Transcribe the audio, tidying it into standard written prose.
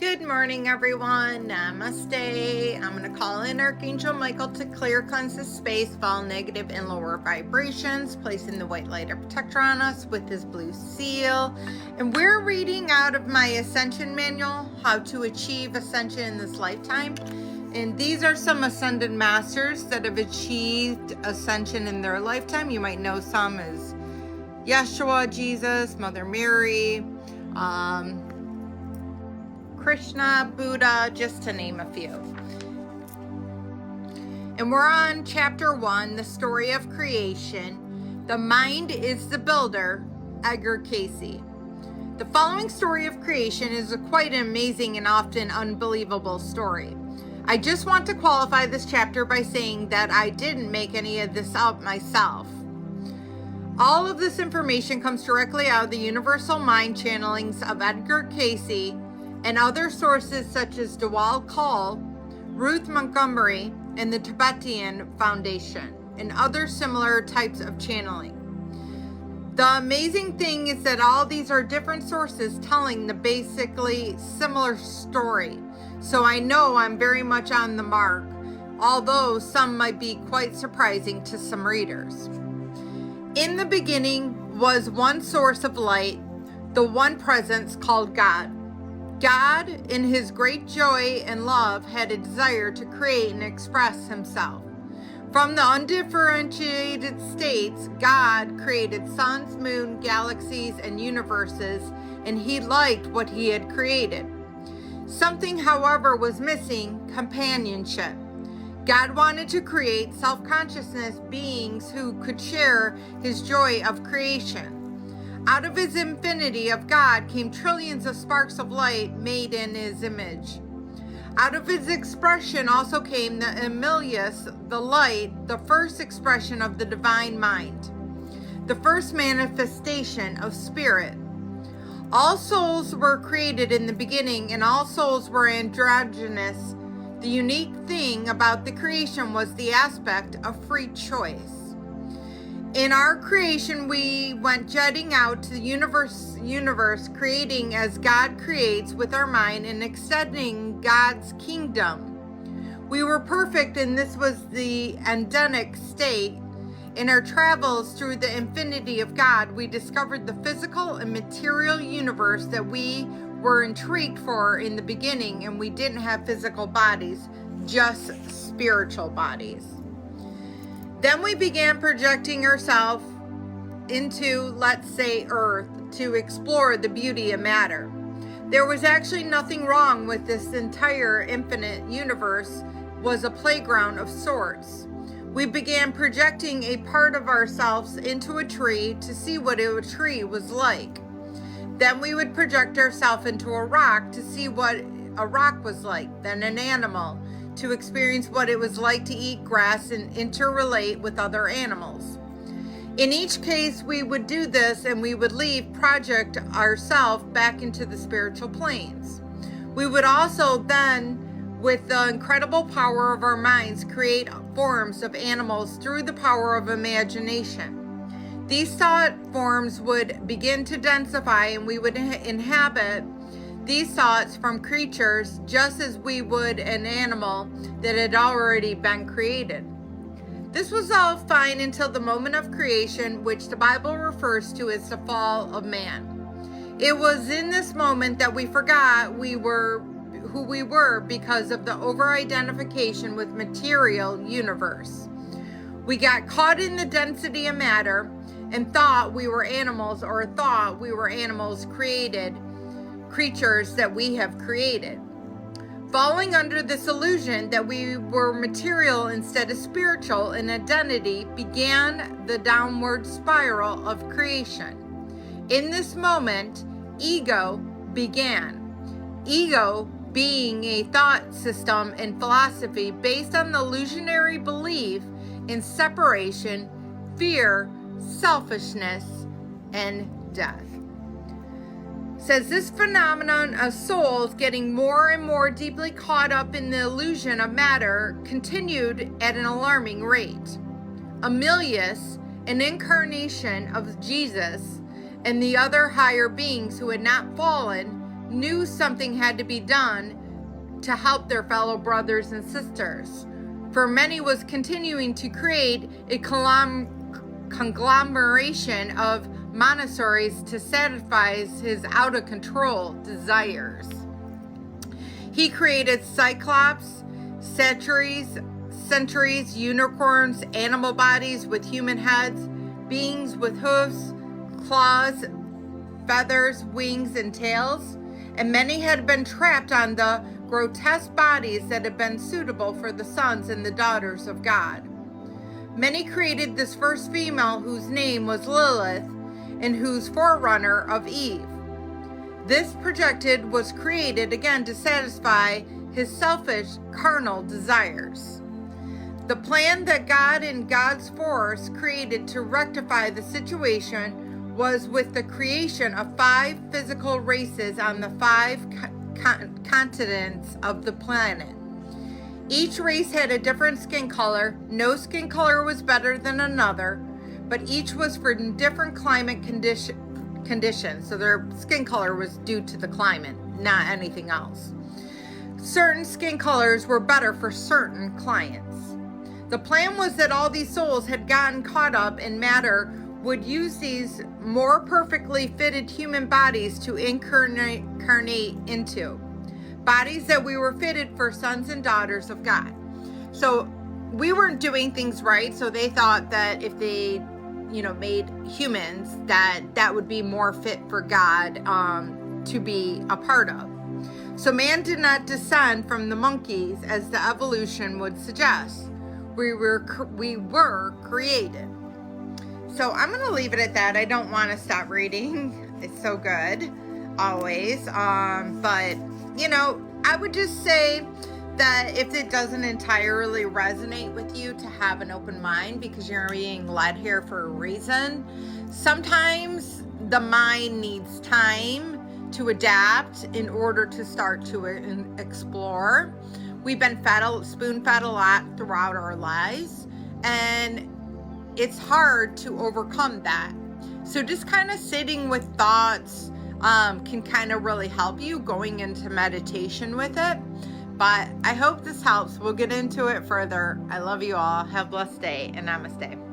Good morning, everyone. Namaste. I'm going to call in Archangel Michael to clear, cleanse this space of all negative and lower vibrations, placing the white light of protector on us with his blue seal. And we're reading out of my Ascension Manual, How to Achieve Ascension in This Lifetime. And these are some Ascended Masters that have achieved Ascension in their lifetime. You might know some as Yeshua, Jesus, Mother Mary, Krishna, Buddha, just to name a few. And we're on chapter 1, the story of creation. The mind is the builder, Edgar Cayce. The following story of creation is a quite amazing and often unbelievable story. I just want to qualify this chapter by saying that I didn't make any of this up myself. All of this information comes directly out of the universal mind channelings of Edgar Cayce and other sources such as Dewal Cole, Ruth Montgomery, and the Tibetan Foundation, and other similar types of channeling. The amazing thing is that all these are different sources telling the basically similar story. So I know I'm very much on the mark, although some might be quite surprising to some readers. In the beginning was one source of light, the one presence called God. God, in his great joy and love, had a desire to create and express himself. From the undifferentiated states, God created suns, moon, galaxies, and universes, and he liked what he had created. Something, however, was missing: companionship. God wanted to create self-consciousness beings who could share his joy of creation. Out of his infinity of God came trillions of sparks of light made in his image. Out of his expression also came the Emilius, the light, the first expression of the divine mind, the first manifestation of spirit. All souls were created in the beginning, and all souls were androgynous. The unique thing about the creation was the aspect of free choice. In our creation, we went jetting out to the universe, creating as God creates with our mind and extending God's kingdom. We were perfect, and this was the Edenic state. In our travels through the infinity of God, we discovered the physical and material universe that we were intrigued for in the beginning, and we didn't have physical bodies, just spiritual bodies. Then we began projecting ourselves into, let's say, Earth to explore the beauty of matter. There was actually nothing wrong with this entire infinite universe. Was a playground of sorts. We began projecting a part of ourselves into a tree to see what a tree was like. Then we would project ourselves into a rock to see what a rock was like, then an animal, to experience what it was like to eat grass and interrelate with other animals. In each case, we would do this and we would project ourselves back into the spiritual planes. We would also then, with the incredible power of our minds, create forms of animals through the power of imagination. These thought forms would begin to densify, and we would inhabit these thoughts from creatures just as we would an animal that had already been created. This was all fine until the moment of creation, which the Bible refers to as the fall of man. It was in this moment that we forgot who we were because of the over-identification with material universe. We got caught in the density of matter and thought we were animals, or thought we were animals creatures that we have created. Falling under this illusion that we were material instead of spiritual in identity began the downward spiral of creation. In this moment, ego began. Ego being a thought system and philosophy based on the illusionary belief in separation, fear, selfishness, and death. Says this phenomenon of souls getting more and more deeply caught up in the illusion of matter continued at an alarming rate. Emilius, an incarnation of Jesus, and the other higher beings who had not fallen, knew something had to be done to help their fellow brothers and sisters. For many was continuing to create a conglomeration of monasteries to satisfy his out-of-control desires. He created cyclops, centaurs, unicorns, animal bodies with human heads, beings with hooves, claws, feathers, wings, and tails, and many had been trapped on the grotesque bodies that had been suitable for the sons and the daughters of God. Many created this first female whose name was Lilith and whose forerunner of Eve. This projected was created again to satisfy his selfish carnal desires. The plan that God and God's force created to rectify the situation was with the creation of 5 physical races on the 5 continents of the planet. Each race had a different skin color. No skin color was better than another, but each was for different climate conditions. So their skin color was due to the climate, not anything else. Certain skin colors were better for certain clients. The plan was that all these souls had gotten caught up in matter would use these more perfectly fitted human bodies to incarnate into. Bodies that we were fitted for sons and daughters of God. So we weren't doing things right, so they thought that if they, made humans, that would be more fit for God to be a part of. So man did not descend from the monkeys as the evolution would suggest. We were created. So I'm going to leave it at that. I don't want to stop reading. It's so good, always. But, I would just say that if it doesn't entirely resonate with you, to have an open mind, because you're being led here for a reason. Sometimes the mind needs time to adapt in order to start to explore. We've been spoon-fed a lot throughout our lives, and it's hard to overcome that. So just kind of sitting with thoughts can kind of really help you going into meditation with it. But I hope this helps. We'll get into it further. I love you all. Have a blessed day, and namaste.